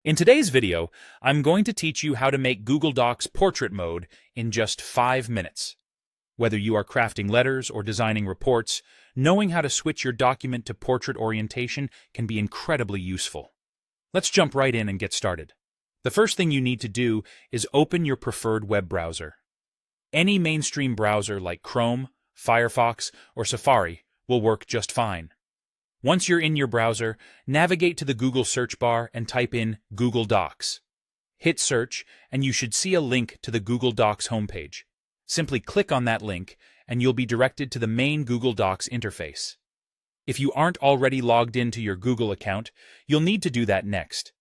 In today's video, I'm going to teach you how to make Google Docs portrait mode in just 5 minutes. Whether you are crafting letters or designing reports, knowing how to switch your document to portrait orientation can be incredibly useful. Let's jump right in and get started. The first thing you need to do is open your preferred web browser. Any mainstream browser like Chrome, Firefox, or Safari will work just fine. Once you're in your browser, navigate to the Google search bar and type in Google Docs. Hit search, and you should see a link to the Google Docs homepage. Simply click on that link, and you'll be directed to the main Google Docs interface. If you aren't already logged into your Google account, you'll need to do that next.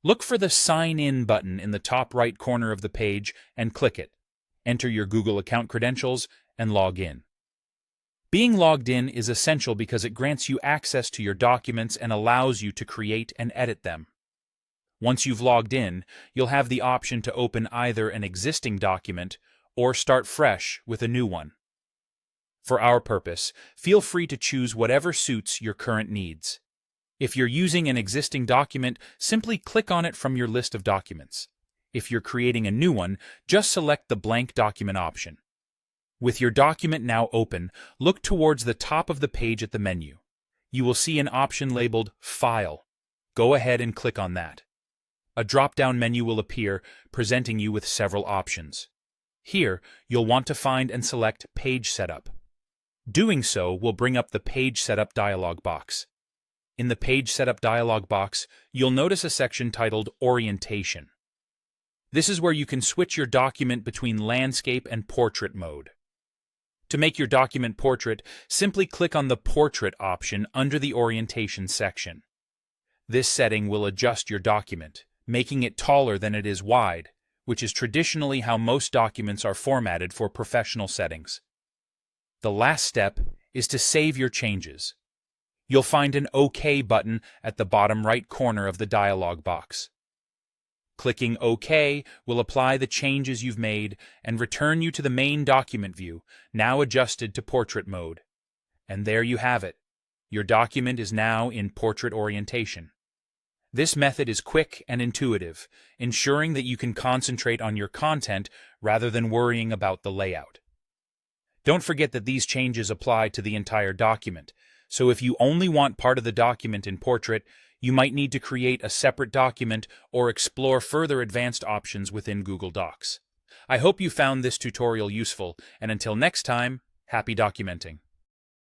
Look for the Sign In button in the top right corner of the page and click it. Enter your Google account credentials and log in. Being logged in is essential because it grants you access to your documents and allows you to create and edit them. Once you've logged in, you'll have the option to open either an existing document or start fresh with a new one. For our purpose, feel free to choose whatever suits your current needs. If you're using an existing document, simply click on it from your list of documents. If you're creating a new one, just select the blank document option. With your document now open, look towards the top of the page at the menu. You will see an option labeled File. Go ahead and click on that. A drop-down menu will appear, presenting you with several options. Here, you'll want to find and select Page Setup. Doing so will bring up the Page Setup dialog box. In the Page Setup dialog box, you'll notice a section titled Orientation. This is where you can switch your document between landscape and portrait mode. To make your document portrait, simply click on the Portrait option under the Orientation section. This setting will adjust your document, making it taller than it is wide, which is traditionally how most documents are formatted for professional settings. The last step is to save your changes. You'll find an OK button at the bottom right corner of the dialog box. Clicking OK will apply the changes you've made and return you to the main document view, now adjusted to portrait mode. And there you have it. Your document is now in portrait orientation. This method is quick and intuitive, ensuring that you can concentrate on your content rather than worrying about the layout. Don't forget that these changes apply to the entire document, so if you only want part of the document in portrait, you might need to create a separate document or explore further advanced options within Google Docs. I hope you found this tutorial useful, and until next time, happy documenting.